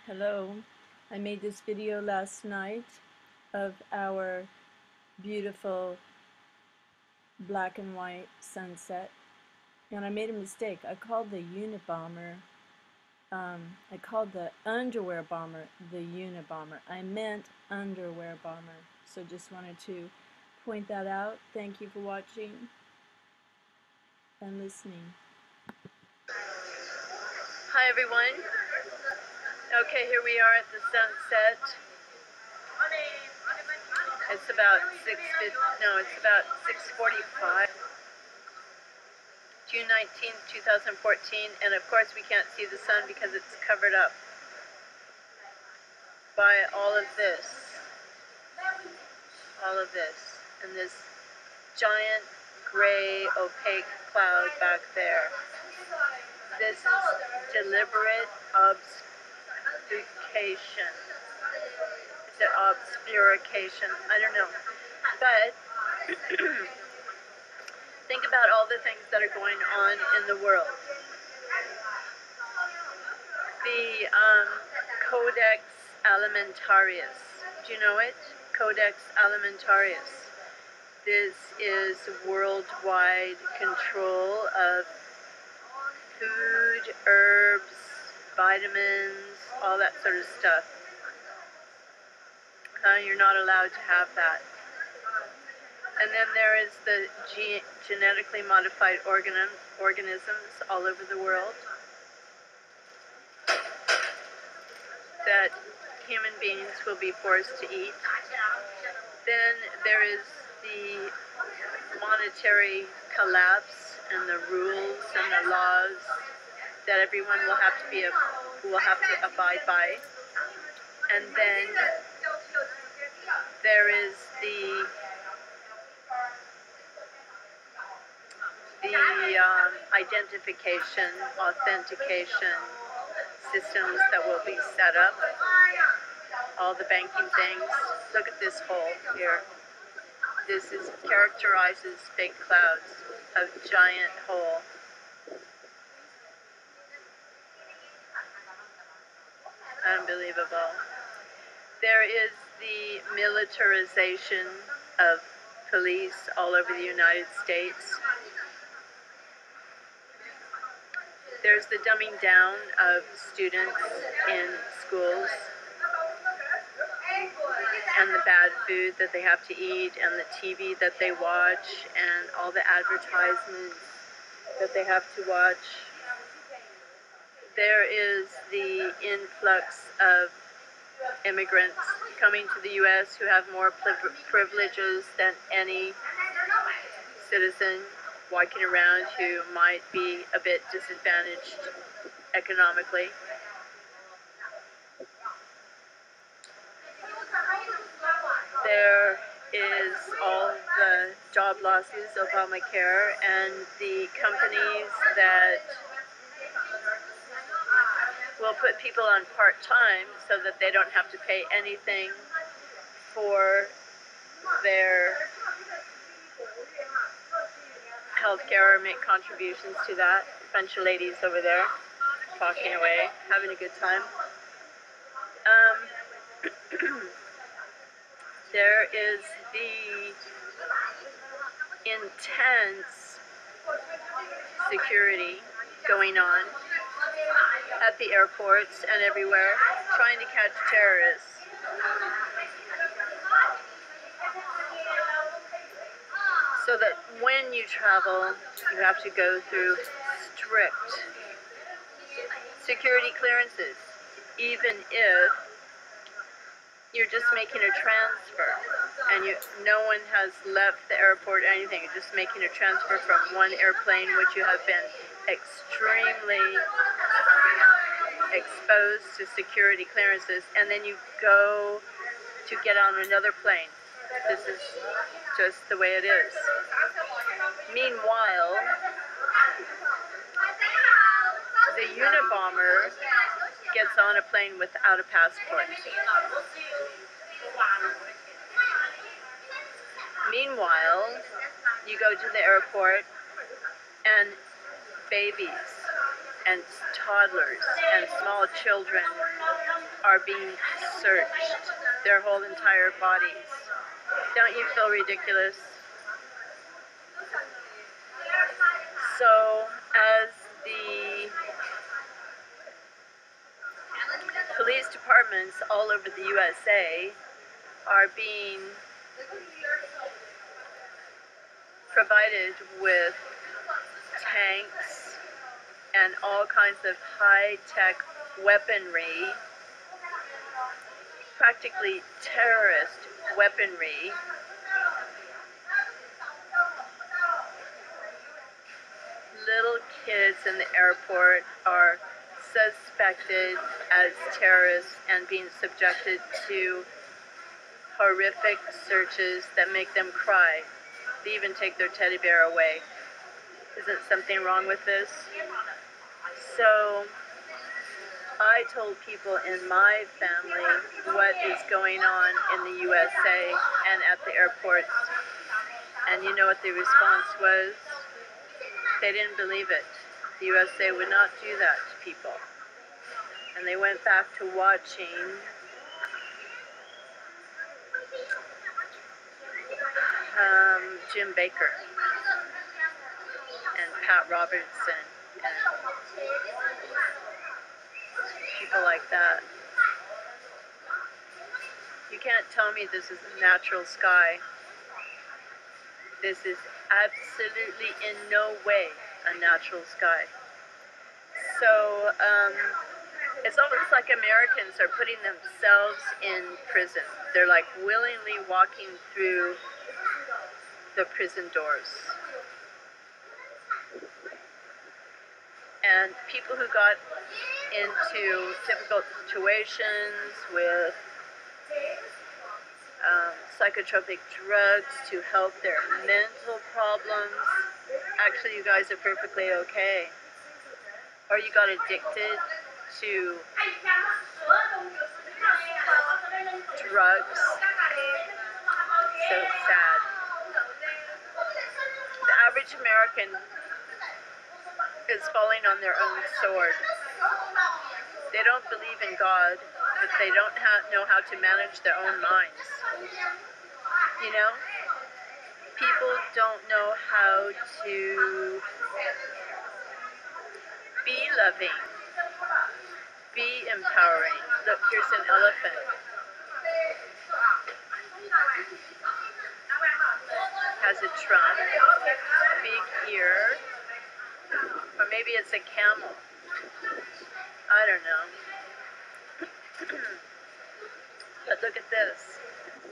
Hello. I made this video last night of our beautiful black and white sunset, and I made a mistake. I called the Unabomber, I called the underwear bomber the Unabomber. I meant underwear bomber. So just wanted to point that out. Thank you for watching and listening. Hi everyone. Okay, here we are at the sunset. It's about 6:45. June 19th, 2014, and of course we can't see the sun because it's covered up by all of this, and this giant gray opaque cloud back there. This is deliberate obfuscation. Is it obscuration? I don't know. But think about all the things that are going on in the world. The Codex Alimentarius. Do you know it? Codex Alimentarius. This is worldwide control of food, herbs, vitamins, all that sort of stuff. You're not allowed to have that. And then there is the genetically modified organisms all over the world that human beings will be forced to eat. Then there is the monetary collapse and the rules and the laws that everyone will have to abide by. And then there is the identification, authentication systems that will be set up. All the banking things. Look at this hole here. This characterizes big clouds, a giant hole. Unbelievable. There is the militarization of police all over the United States. There's the dumbing down of students in schools, and the bad food that they have to eat, and the TV that they watch, and all the advertisements that they have to watch. There is the influx of immigrants coming to the U.S. who have more privileges than any citizen walking around who might be a bit disadvantaged economically. There is all the job losses, Obamacare, and the companies that will put people on part-time so that they don't have to pay anything for their health care or make contributions to that. A bunch of ladies over there talking away, having a good time. There is the intense security going on at the airports and everywhere, trying to catch terrorists. So that when you travel, you have to go through strict security clearances, even if you're just making a transfer and no one has left the airport or anything. You're just making a transfer from one airplane, which you have been extremely exposed to security clearances, and then you go to get on another plane. This is just the way it is. Meanwhile, the Unabomber gets on a plane without a passport. Meanwhile, you go to the airport and babies and toddlers and small children are being searched, their whole entire bodies. Don't you feel ridiculous? So, as the police departments all over the USA are being provided with tanks and all kinds of high-tech weaponry, practically terrorist weaponry, little kids in the airport are suspected as terrorists and being subjected to horrific searches that make them cry. They even take their teddy bear away. Isn't something wrong with this? So I told people in my family what is going on in the USA and at the airports, and you know what the response was? They didn't believe it. The USA would not do that to people. And they went back to watching Jim Bakker and Pat Robertson and people like that. You can't tell me this is a natural sky. This is absolutely in no way a natural sky. So it's almost like Americans are putting themselves in prison. They're like willingly walking through the prison doors. And people who got into difficult situations with psychotropic drugs to help their mental problems, actually you guys are perfectly okay. Or you got addicted to drugs. So sad. The average American is falling on their own sword. They don't believe in God, but they don't know how to manage their own minds. You know? People don't know how to be loving, be empowering. Look, here's an elephant. Has a trunk, big ear, or maybe it's a camel. I don't know. But look at this.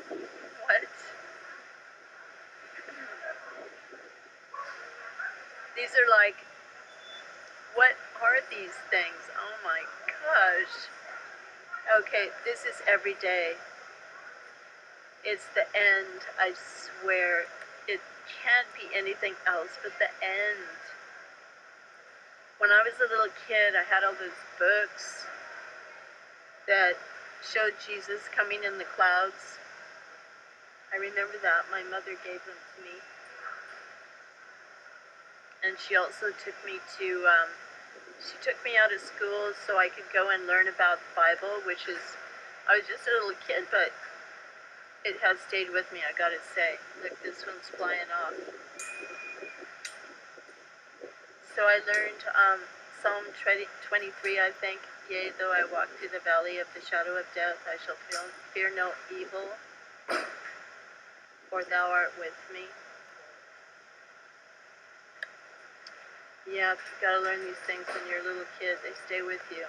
What? These are like, what are these things? Oh my gosh. Okay, this is every day. It's the end, I swear. It can't be anything else but the end. When I was a little kid, I had all those books that showed Jesus coming in the clouds. I remember that. My mother gave them to me. And she also took me to, she took me out of school so I could go and learn about the Bible, which is, I was just a little kid, but it has stayed with me, I gotta say. Look, this one's flying off. So I learned Psalm 23, I think. Yea, though I walk through the valley of the shadow of death, I shall fear no evil, for thou art with me. Yeah, you've got to learn these things when you're a little kid. They stay with you.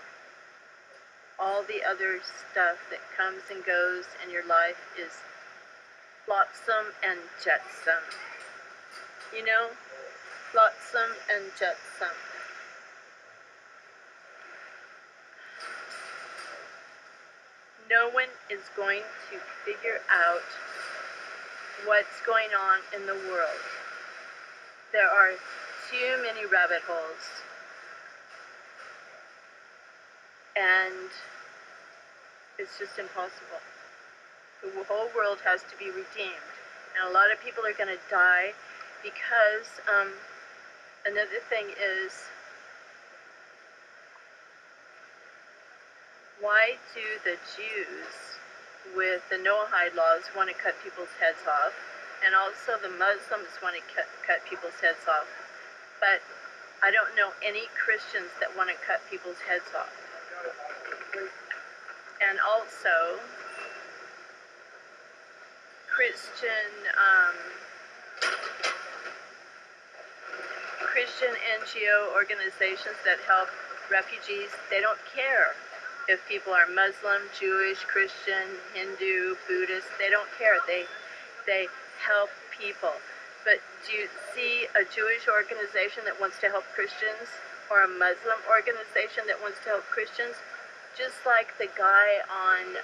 All the other stuff that comes and goes in your life is flotsam and jetsam. You know? Flotsam and jetsam. No one is going to figure out what's going on in the world. There are too many rabbit holes. And it's just impossible. The whole world has to be redeemed. And a lot of people are going to die because another thing is why do the Jews with the Noahide laws want to cut people's heads off, and also the Muslims want to cut people's heads off, but I don't know any Christians that want to cut people's heads off. And also Christian NGO organizations that help refugees, they don't care if people are Muslim, Jewish, Christian, Hindu, Buddhist, they don't care. They help people. But do you see a Jewish organization that wants to help Christians, or a Muslim organization that wants to help Christians? Just like the guy on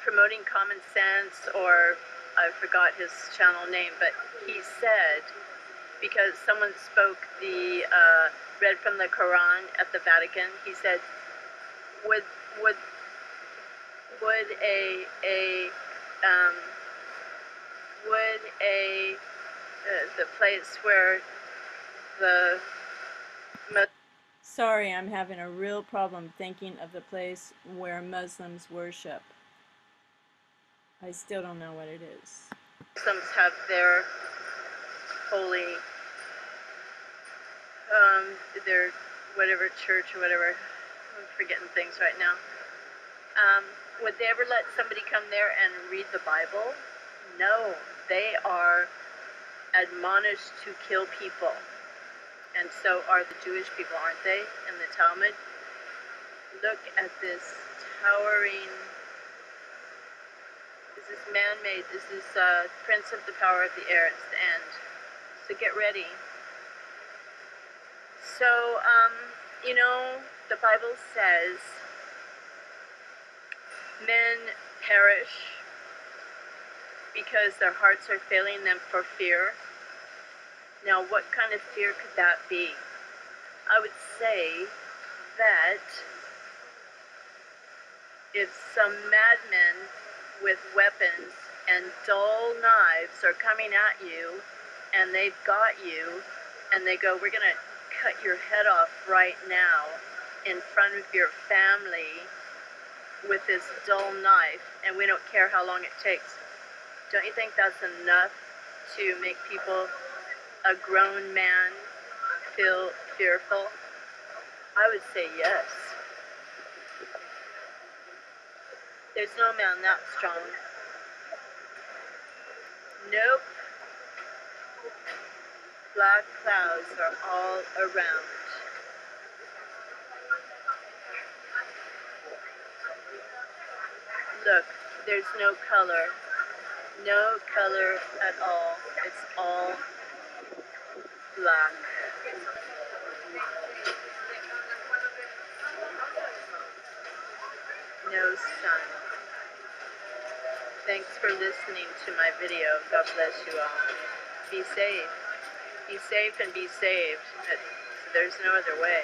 promoting common sense, or I forgot his channel name, but he said, because someone spoke read from the Quran at the Vatican, he said, would the place where the Sorry, I'm having a real problem thinking of the place where Muslims worship. I still don't know what it is. Muslims have their holy, their whatever church or whatever. I'm forgetting things right now. Would they ever let somebody come there and read the Bible? No, they are admonished to kill people. And so are the Jewish people, aren't they, in the Talmud? Look at this towering, this is man-made, this is Prince of the Power of the Air, it's the end. So get ready. So, you know, the Bible says men perish because their hearts are failing them for fear. Now, what kind of fear could that be? I would say that if some madmen with weapons and dull knives are coming at you, and they've got you, and they go, we're going to cut your head off right now in front of your family with this dull knife, and we don't care how long it takes. Don't you think that's enough to make people, a grown man, feel fearful? I would say yes. There's no man that strong. Nope. Black clouds are all around. Look, there's no color. No color at all. It's all black. No sun. Thanks for listening to my video. God bless you all. Be safe. Be safe and be saved. There's no other way.